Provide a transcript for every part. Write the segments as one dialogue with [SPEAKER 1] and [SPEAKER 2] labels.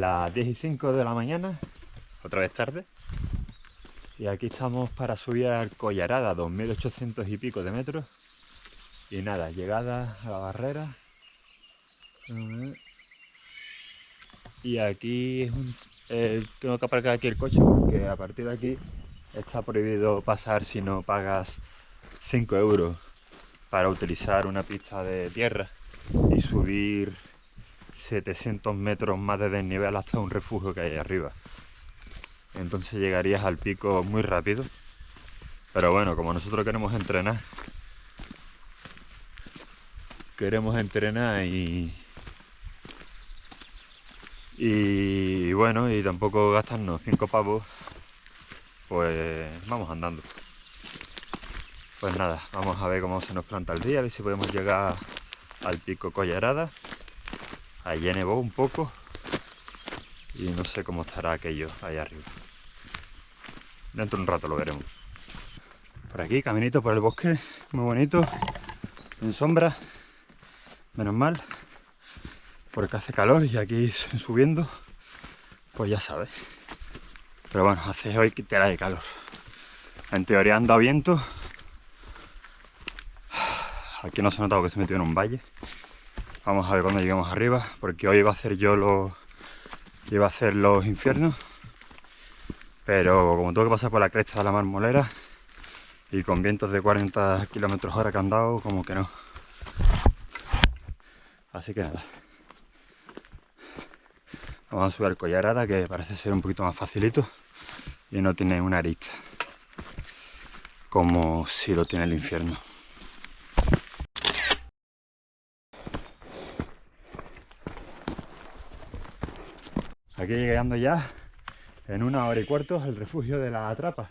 [SPEAKER 1] las 10:05 de la mañana, otra vez tarde. Y aquí estamos para subir al Collarada, 2800 y pico de metros. Y nada, llegada a la barrera. Y aquí es tengo que aparcar aquí el coche porque a partir de aquí está prohibido pasar si no pagas 5 euros para utilizar una pista de tierra y subir 700 metros más de desnivel hasta un refugio que hay arriba. Entonces llegarías al pico muy rápido. Pero bueno, como nosotros queremos entrenar y bueno, y tampoco gastarnos 5 pavos, pues vamos andando. Pues nada, vamos a ver cómo se nos planta el día, a ver si podemos llegar al pico Collarada. Allí nevó un poco y no sé cómo estará aquello ahí arriba. Dentro de un rato lo veremos. Por aquí, caminito por el bosque, muy bonito, en sombra, menos mal, porque hace calor y aquí subiendo, pues ya sabes. Pero bueno, hace hoy tela de calor. En teoría anda viento. Aquí no se ha notado que se metió en un valle. Vamos a ver cuando lleguemos arriba, porque hoy iba a hacer iba a hacer los infiernos, pero como tengo que pasar por la cresta de la Marmolera y con vientos de 40 km/h que han dado, como que no. Así que nada, vamos a subir al Collarada, que parece ser un poquito más facilito y no tiene una arista como si lo tiene el infierno. Aquí llegando ya en 1 hora y cuarto al refugio de la Trapa.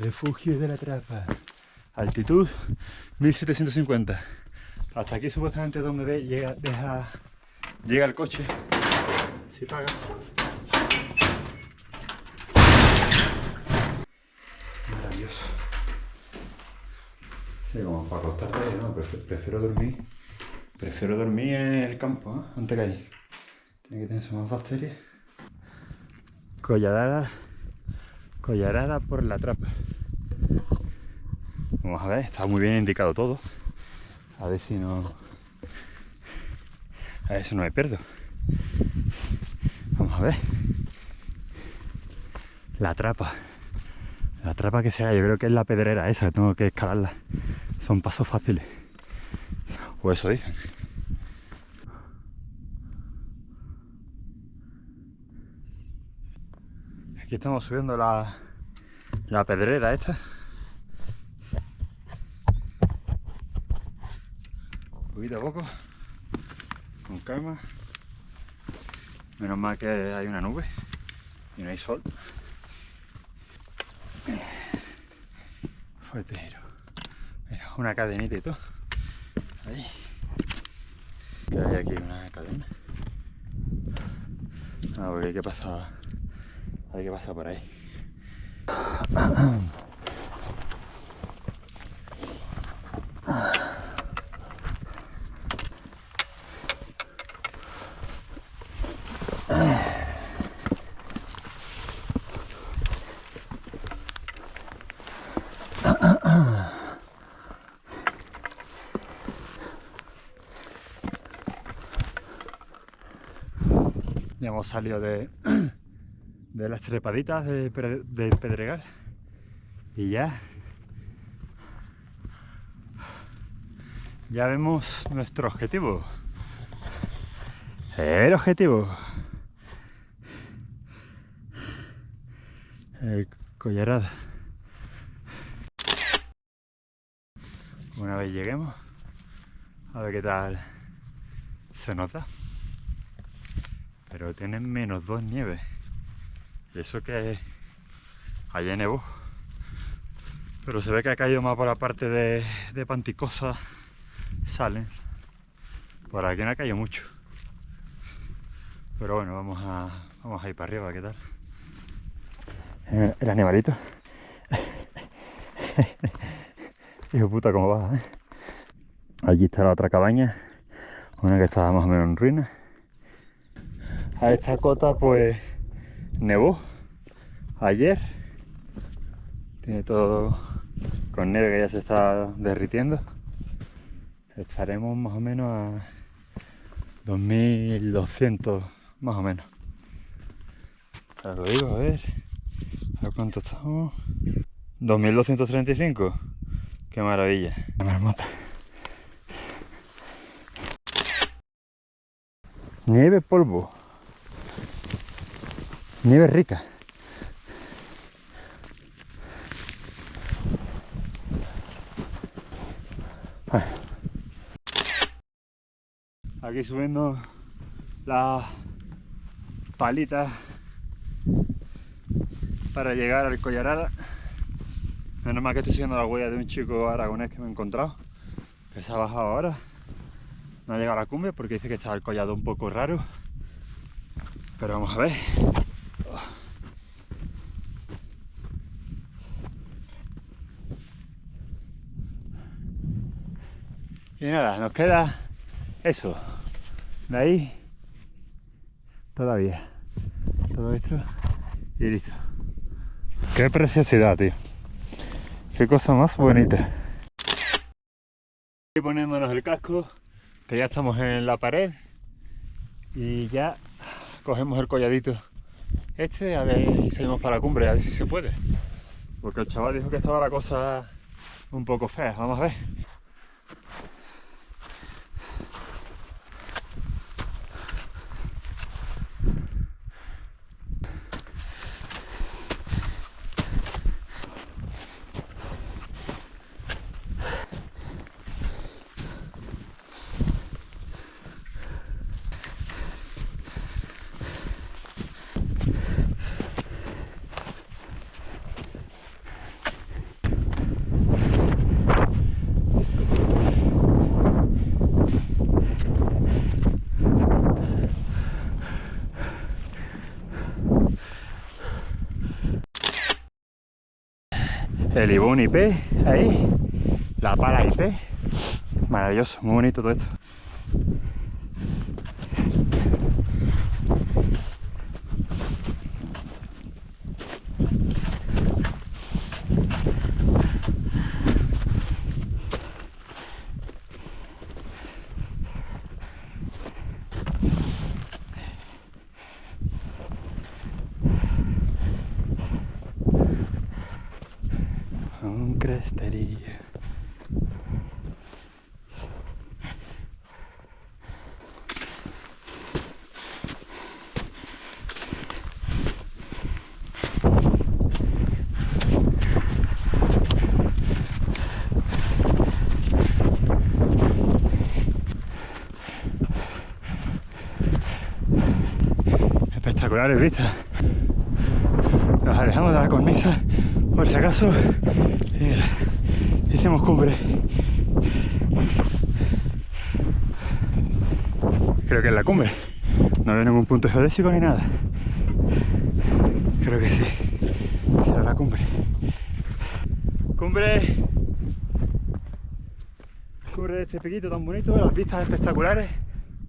[SPEAKER 1] Refugio de la Trapa. Altitud 1750. Hasta aquí supuestamente donde llega el coche. Si pagas. Maravilloso. Sí, como para acostarte, no, prefiero dormir. Prefiero dormir en el campo, ¿eh? Antes que ahí. Tiene que tener más bacterias. Collarada por la Trapa. Vamos a ver, está muy bien indicado todo. A ver si no me pierdo. Vamos a ver. La Trapa. La Trapa que sea, yo creo que es la pedrera esa, tengo que escalarla. Son pasos fáciles. O eso dicen. Aquí estamos subiendo la pedrera esta. Poquito a poco, con calma. Menos mal que hay una nube y no hay sol. Fuerte giro. Mira, una cadenita y todo. Ahí. Que hay aquí una cadena. Ah, porque hay que pasar por ahí. Ya hemos salido de las trepaditas del Pedregal y ya vemos nuestro objetivo. El objetivo, el Collarada. Una vez lleguemos, a ver qué tal se nota. Pero tienen -2 nieve. Y eso que ayer nevó. Pero se ve que ha caído más por la parte de Panticosa, Salen. Por aquí no ha caído mucho. Pero bueno, vamos a ir para arriba, ¿qué tal? El animalito. Hijo puta, cómo va, ¿eh? Allí está la otra cabaña. Una que estaba más o menos en ruinas. A esta cota pues nevó ayer. Tiene todo con nieve que ya se está derritiendo. Estaremos más o menos a 2200 más o menos. Ahora lo digo, a ver cuánto estamos. 2235. Qué maravilla. La marmota. Nieve polvo. Nieve rica. Aquí subiendo las palitas para llegar al Collarada. Menos mal que estoy siguiendo la huella de un chico aragonés que me he encontrado, que se ha bajado ahora. No ha llegado a la cumbre porque dice que está el collado un poco raro. Pero vamos a ver. Y nada, nos queda eso. De ahí todavía. Todo esto y listo. Qué preciosidad, tío. Qué cosa más bonita. Y poniéndonos el casco, que ya estamos en la pared. Y ya cogemos el colladito este, a ver si seguimos para la cumbre, a ver si se puede. Porque el chaval dijo que estaba la cosa un poco fea. Vamos a ver. El Ibón IP, ahí, la pala IP, maravilloso, muy bonito todo esto. Un cresterillo. Espectaculares vistas. Nos alejamos de la cornisa por si acaso. Y mira, hicimos cumbre. Creo que es la cumbre. No veo ningún punto geodésico ni nada. Creo que sí. Será la cumbre. Cumbre. Cumbre de este piquito tan bonito. Las vistas espectaculares.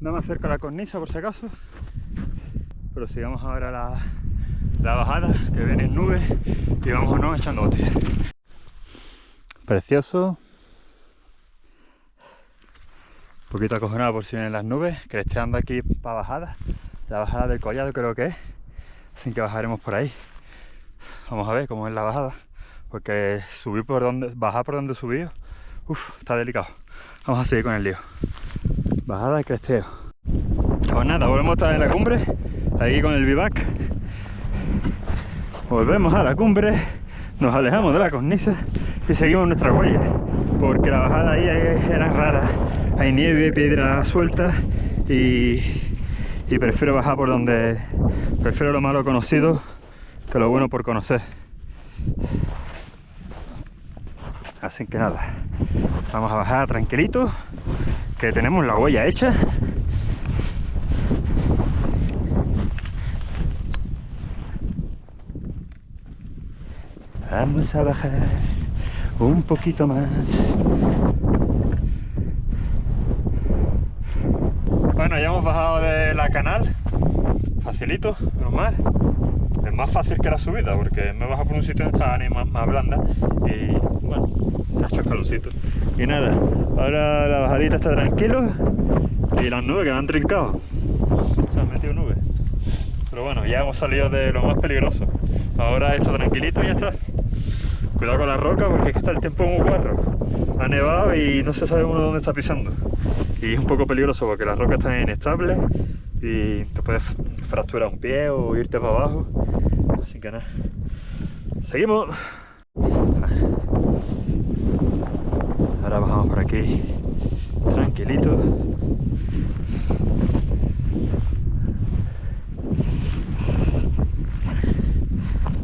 [SPEAKER 1] No me acerco a la cornisa por si acaso. Pero sigamos ahora la bajada, que vienen nubes y vámonos echando hostias. Precioso. Un poquito acojonado por si vienen las nubes, cresteando aquí para bajada. La bajada del collado creo que es. Así que bajaremos por ahí. Vamos a ver cómo es la bajada. Porque bajar por donde subí, está delicado. Vamos a seguir con el lío. Bajada de cresteo. Pues nada, volvemos a estar en la cumbre. Aquí con el bivac. Volvemos a la cumbre. Nos alejamos de la cornisa y seguimos nuestra huella. Porque la bajada ahí era rara. Hay nieve, piedra suelta y prefiero bajar por donde... Prefiero lo malo conocido que lo bueno por conocer. Así que nada, vamos a bajar tranquilito, que tenemos la huella hecha. Vamos a bajar un poquito más. facilito, normal. Es más fácil que la subida porque me bajo por un sitio donde está más blanda y bueno, se ha hecho escaloncito. Y nada, ahora la bajadita está tranquilo y las nubes que me han trincado. Se han metido nubes. Pero bueno, ya hemos salido de lo más peligroso. Ahora esto tranquilito y ya está. Cuidado con la roca porque es que está el tiempo muy guarro. Ha nevado y no se sabe uno dónde está pisando. Y es un poco peligroso porque las rocas están inestables y te puedes fracturar un pie o irte para abajo. Así que nada. Seguimos. Ahora bajamos por aquí. Tranquilito.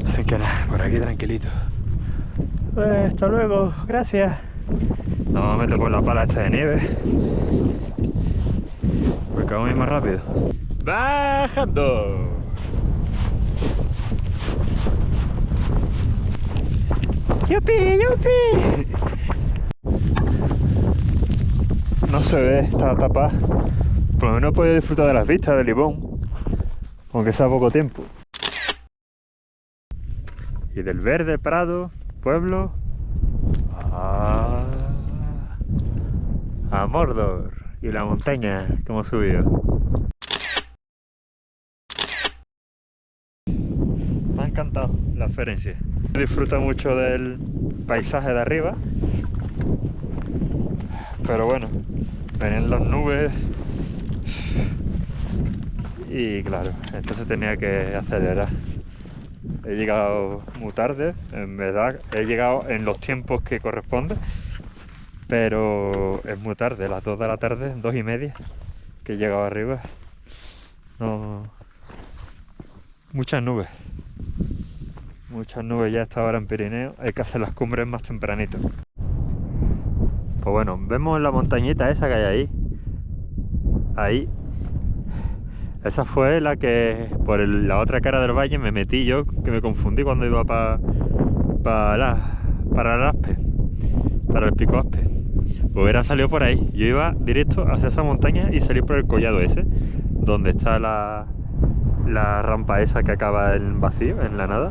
[SPEAKER 1] Así que nada, por aquí tranquilito. Pues hasta luego, gracias. Nos meto por la pala esta de nieve. Porque vamos a ir más rápido. ¡Bajando! ¡Yupi, yupi! No se ve, está tapada. Por lo menos puedes disfrutar de las vistas del Libón, aunque sea poco tiempo. Y del verde prado, pueblo, a Mordor y la montaña que hemos subido. Me ha encantado la experiencia. Disfruto mucho del paisaje de arriba, pero bueno, venían las nubes y claro, entonces tenía que acelerar. He llegado muy tarde, en verdad he llegado en los tiempos que corresponde, pero es muy tarde, las 2 de la tarde, 2:30 que he llegado arriba. No, muchas nubes ya a esta hora en Pirineo, hay que hacer las cumbres más tempranito. Pues bueno, vemos la montañita esa que hay ahí. Esa fue la que por la otra cara del valle me metí yo, que me confundí cuando iba para el Aspe, para el Pico Aspe. Pues hubiera salido por ahí. Yo iba directo hacia esa montaña y salí por el collado ese, donde está la rampa esa que acaba en vacío, en la nada.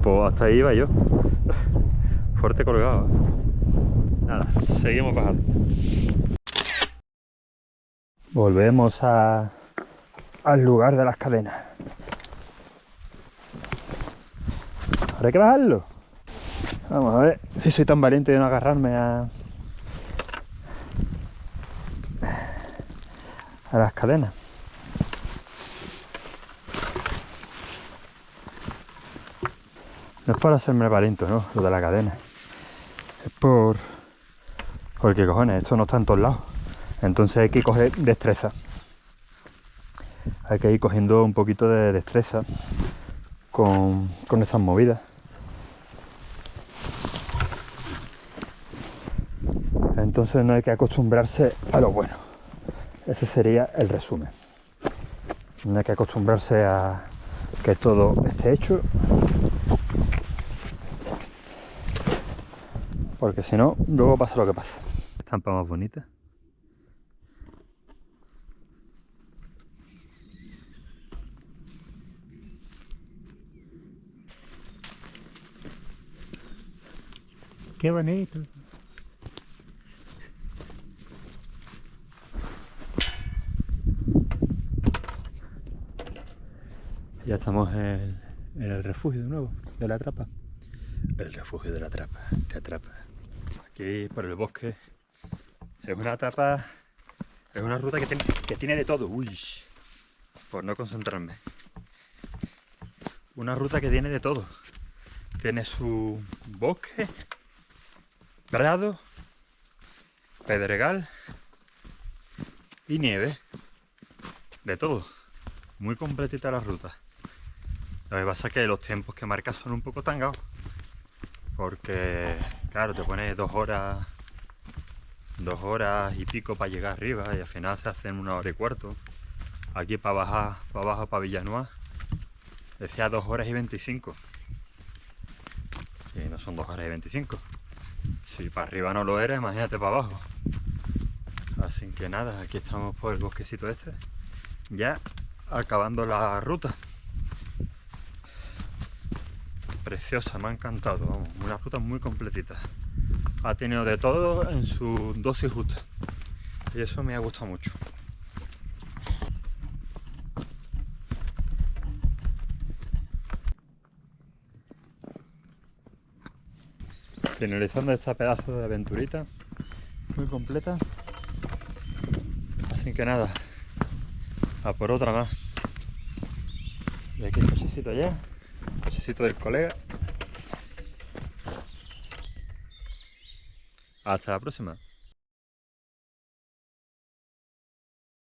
[SPEAKER 1] Pues hasta ahí iba yo. Fuerte colgado. Nada, seguimos bajando. Volvemos al lugar de las cadenas. ¿Habrá que bajarlo? Vamos a ver si soy tan valiente de no agarrarme a las cadenas. No es por hacerme el valiente, ¿no? Lo de la cadena. Es porque cojones, esto no está en todos lados. Entonces hay que coger destreza. Hay que ir cogiendo un poquito de destreza con estas movidas. Entonces no hay que acostumbrarse a lo bueno. Ese sería el resumen. No hay que acostumbrarse a que todo esté hecho, porque si no, luego pasa lo que pasa. Estampa más bonita. ¡Qué bonito! Ya estamos en el refugio de nuevo, de la Trapa. El refugio de la Trapa, te atrapa. Aquí por el bosque. Es una etapa, es una ruta que tiene de todo. Uy, por no concentrarme. Una ruta que tiene de todo. Tiene su bosque, prado, pedregal y nieve. De todo. Muy completita la ruta. Lo que pasa es que los tiempos que marcas son un poco tangados. Porque, claro, te pones 2 horas y pico para llegar arriba y al final se hacen 1 hora y cuarto. Aquí para bajar para abajo, para Villanueva, decía 2 horas y 25. Y no son 2 horas y 25. Si para arriba no lo eres, imagínate para abajo. Así que nada, aquí estamos por el bosquecito este. Ya acabando la ruta. Preciosa, me ha encantado, vamos, una ruta muy completita. Ha tenido de todo en su dosis justa y eso me ha gustado mucho. Finalizando esta pedazo de aventurita muy completa. Así que nada, a por otra más. De aquí el cochecito ya, el cochecito del colega. Hasta la próxima.